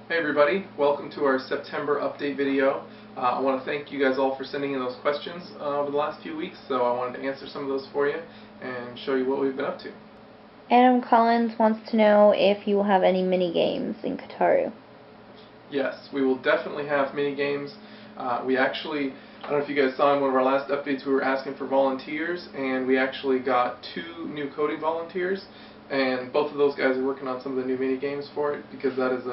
Hey everybody, welcome to our September update video. I want to thank you guys all for sending in those questions over the last few weeks, so I wanted to answer some of those for you and show you what we've been up to. Adam Collins wants to know if you will have any mini games in Kataru. Yes, we will definitely have mini games. We actually, I don't know if you guys saw in one of our last updates, we were asking for volunteers, and we actually got 2 new coding volunteers, and both of those guys are working on some of the new mini games for it, because that is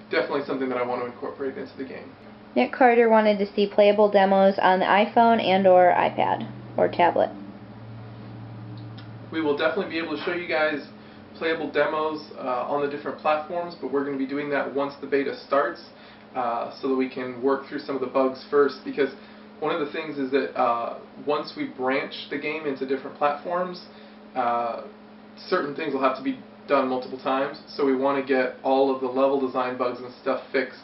definitely something that I want to incorporate into the game. Nick Carter wanted to see playable demos on the iPhone and or iPad or tablet. We will definitely be able to show you guys playable demos on the different platforms, but we're going to be doing that once the beta starts so that we can work through some of the bugs first, because one of the things is that once we branch the game into different platforms, certain things will have to be done multiple times, so we want to get all of the level design bugs and stuff fixed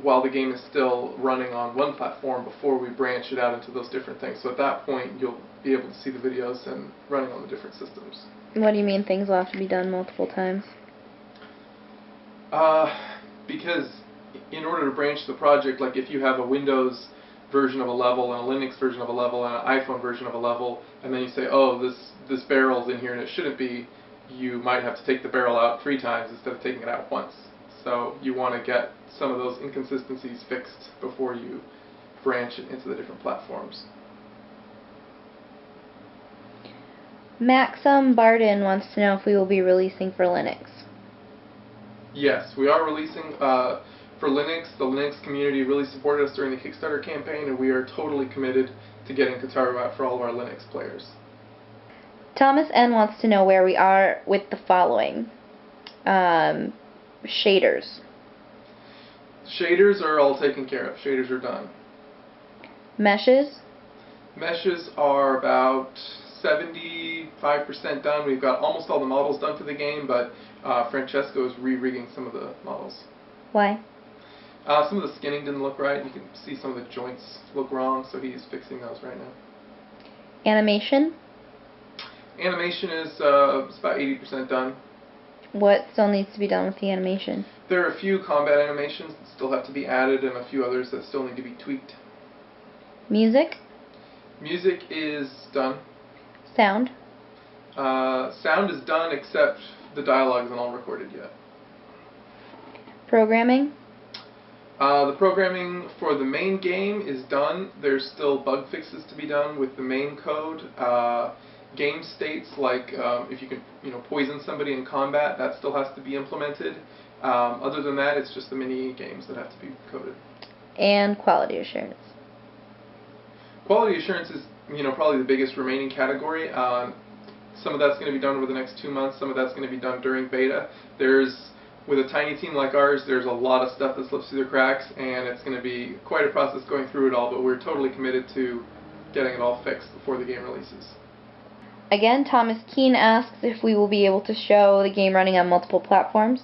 while the game is still running on one platform before we branch it out into those different things. So at that point you'll be able to see the videos and running on the different systems. What do you mean things will have to be done multiple times? Because in order to branch the project, like if you have a Windows version of a level and a Linux version of a level and an iPhone version of a level, and then you say, oh, this barrel's in here and it shouldn't be, you might have to take the barrel out 3 times instead of taking it out once. So you want to get some of those inconsistencies fixed before you branch it into the different platforms. Maxim Barden wants to know if we will be releasing for Linux. Yes, we are releasing for Linux. The Linux community really supported us during the Kickstarter campaign, and we are totally committed to getting Kataru out for all of our Linux players. Thomas N. wants to know where we are with the following. Shaders. Shaders are all taken care of. Shaders are done. Meshes. Meshes are about 75% done. We've got almost all the models done for the game, but Francesco is re-rigging some of the models. Why? Some of the skinning didn't look right. You can see some of the joints look wrong, so he's fixing those right now. Animation. Animation is about 80% done. What still needs to be done with the animation? There are a few combat animations that still have to be added and a few others that still need to be tweaked. Music. Music is done. Sound. Sound is done, except the dialogue isn't all recorded yet. Programming. The programming for the main game is done. There's still bug fixes to be done with the main code. Game states like if you can poison somebody in combat, that still has to be implemented. Other than that, it's just the mini games that have to be coded. And quality assurance. Quality assurance is probably the biggest remaining category. Some of that's going to be done over the next 2 months. Some of that's going to be done during beta. With a tiny team like ours, there's a lot of stuff that slips through the cracks, and it's going to be quite a process going through it all, but we're totally committed to getting it all fixed before the game releases. Again, Thomas Keene asks if we will be able to show the game running on multiple platforms.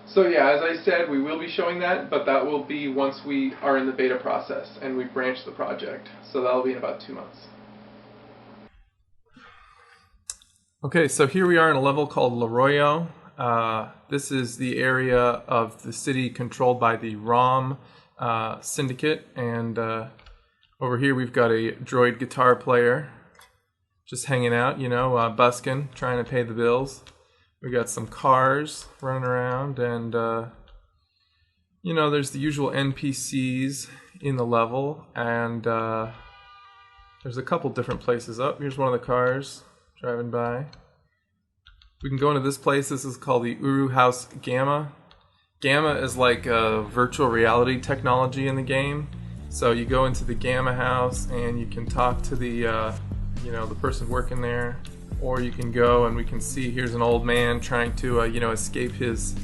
So yeah, as I said, we will be showing that, but that will be once we are in the beta process and we branch the project. So that'll be in about 2 months. Okay, so here we are in a level called Laroyo. This is the area of the city controlled by the ROM syndicate, and over here we've got a droid guitar player just hanging out, busking, trying to pay the bills. We got some cars running around, and there's the usual NPCs in the level, and there's a couple different places. Here's one of the cars driving by. We can go into this place. This is called the Uru House Gamma. Gamma is like a virtual reality technology in the game. So you go into the Gamma house and you can talk to the the person working there, or you can go and we can see here's an old man trying to escape his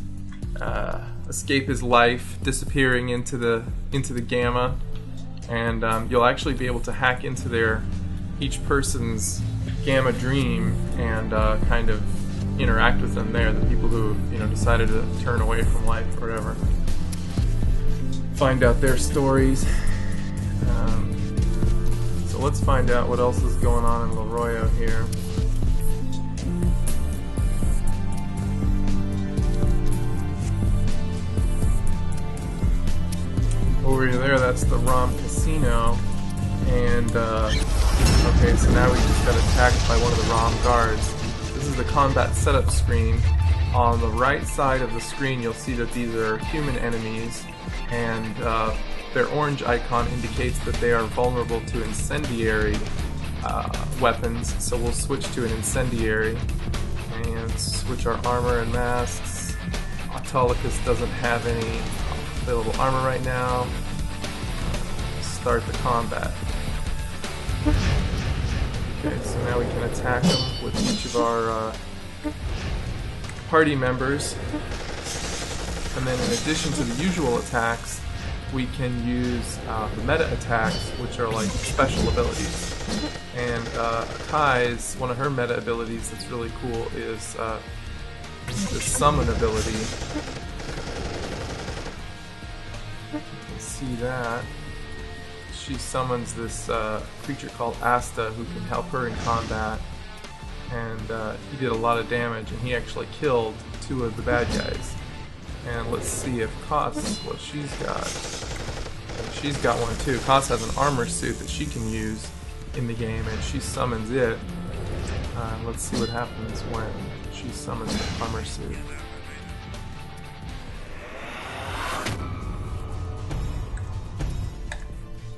life, disappearing into the Gamma, and you'll actually be able to hack into each person's Gamma dream and kind of interact with them there, the people who decided to turn away from life or whatever. Find out their stories. So let's find out what else is going on in Laroyo here. that's the ROM Casino. And, okay, so now we just got attacked by one of the ROM guards. This is the combat setup screen. On the right side of the screen, you'll see that these are human enemies, and their orange icon indicates that they are vulnerable to incendiary weapons. So we'll switch to an incendiary and switch our armor and masks. Autolycus doesn't have any available armor right now. Start the combat. Okay, so now we can attack them with each of our party members. And then in addition to the usual attacks, we can use the meta attacks, which are like special abilities. And Kai's, one of her meta abilities that's really cool is the summon ability. You can see that. She summons this creature called Asta who can help her in combat. And he did a lot of damage, and he actually killed 2 of the bad guys. And let's see if Kos, what she's got. And she's got one too. Kos has an armor suit that she can use in the game, and she summons it. Let's see what happens when she summons the armor suit.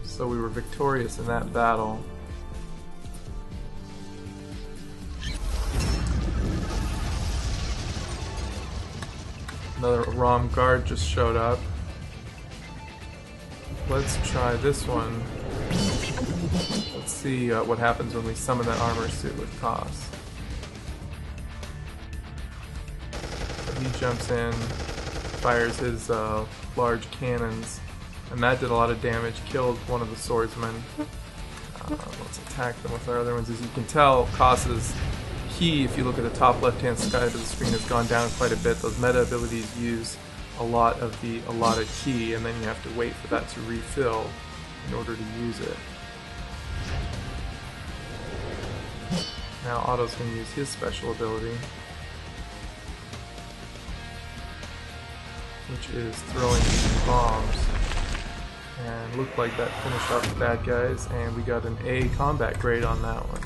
So we were victorious in that battle. Another ROM guard just showed up. Let's try this one. Let's see what happens when we summon that armor suit with Kos. So he jumps in, fires his large cannons, and that did a lot of damage, killed one of the swordsmen. Let's attack them with our other ones. As you can tell, Kos's key, if you look at the top left-hand side of the screen, has gone down quite a bit. Those meta abilities use a lot of the allotted key, and then you have to wait for that to refill in order to use it. Now Otto's going to use his special ability, which is throwing bombs. And looked like that finished off the bad guys, and we got an A combat grade on that one.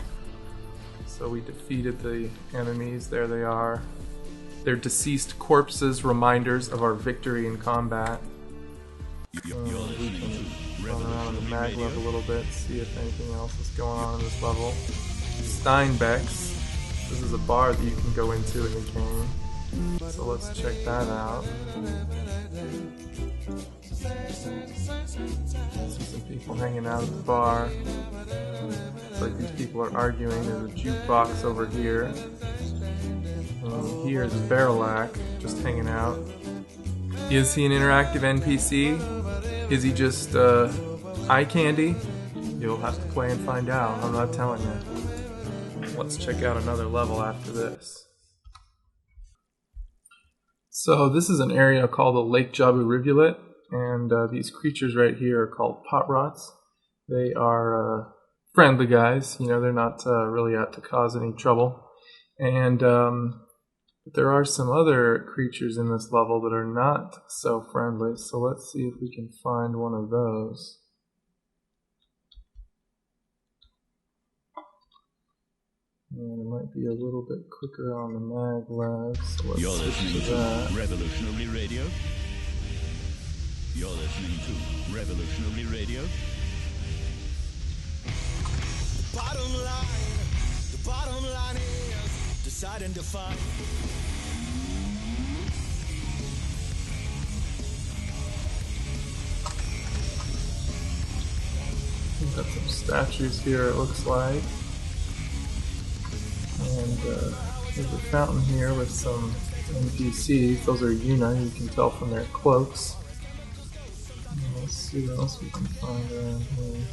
So we defeated the enemies. There they are. They're deceased corpses, reminders of our victory in combat. We can run around on the mag level a little bit, see if anything else is going on in this level. Steinbeck's. This is a bar that you can go into in the game. So let's check that out. See some people hanging out at the bar. Looks like these people are arguing. There's a jukebox over here. Here's Barrelac just hanging out. Is he an interactive NPC? Is he just eye candy? You'll have to play and find out. I'm not telling you. Let's check out another level after this. So this is an area called the Lake Jabu Rivulet, and these creatures right here are called pot rots. They are friendly guys, you know, they're not really out to cause any trouble. And there are some other creatures in this level that are not so friendly, so let's see if we can find one of those. And it might be a little bit quicker on the maglev, so let's switch to that. Revolutionary Radio. You're listening to Revolutionary Radio. The bottom line is decide and define. We've got some statues here, it looks like. And there's a fountain here with some NPCs. Those are Yuna, you can tell from their cloaks. And let's see what else we can find around here.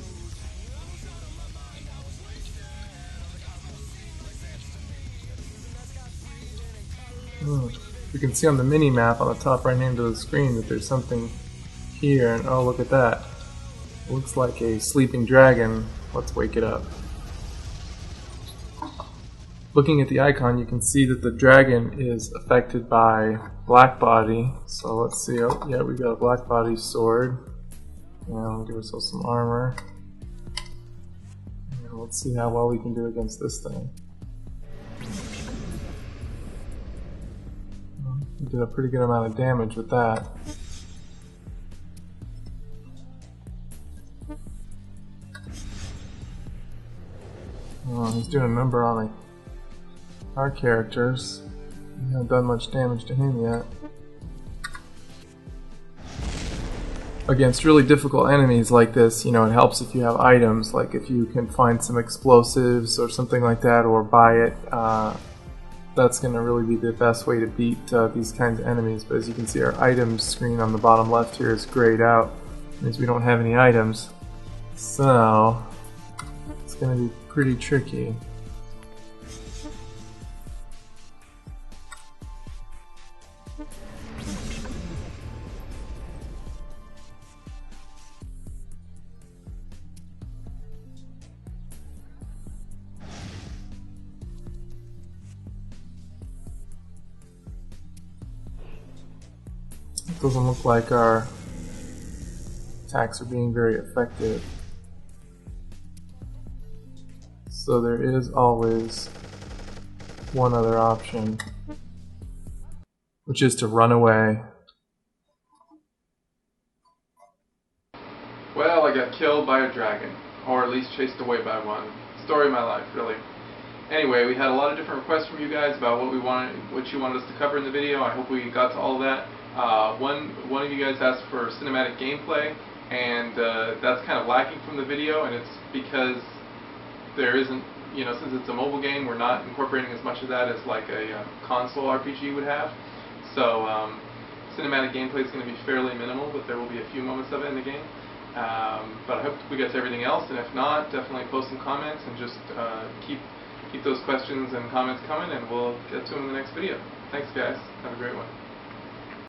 You can see on the mini-map on the top right hand of the screen that there's something here, and oh, look at that. It looks like a sleeping dragon. Let's wake it up. Looking at the icon, you can see that the dragon is affected by black body. So let's see. Oh, yeah, we got a black body sword. And we'll give ourselves some armor. And let's see how well we can do against this thing. We did a pretty good amount of damage with that. Oh, he's doing a number on our characters. We haven't done much damage to him yet. Against really difficult enemies like this, you know, it helps if you have items, like if you can find some explosives or something like that, or buy it. That's going to really be the best way to beat these kinds of enemies. But as you can see, our items screen on the bottom left here is grayed out. It means we don't have any items. So, it's going to be pretty tricky. It doesn't look like our attacks are being very effective. So there is always one other option, which is to run away. Well, I got killed by a dragon, or at least chased away by one. Story of my life, really. Anyway, we had a lot of different requests from you guys about what you wanted us to cover in the video. I hope we got to all of that. One of you guys asked for cinematic gameplay, and that's kind of lacking from the video, and it's because there isn't, you know, since it's a mobile game, we're not incorporating as much of that as like a console RPG would have. So cinematic gameplay is going to be fairly minimal, but there will be a few moments of it in the game. But I hope we got to everything else, and if not, definitely post some comments and just keep those questions and comments coming, and we'll get to them in the next video. Thanks guys, have a great one.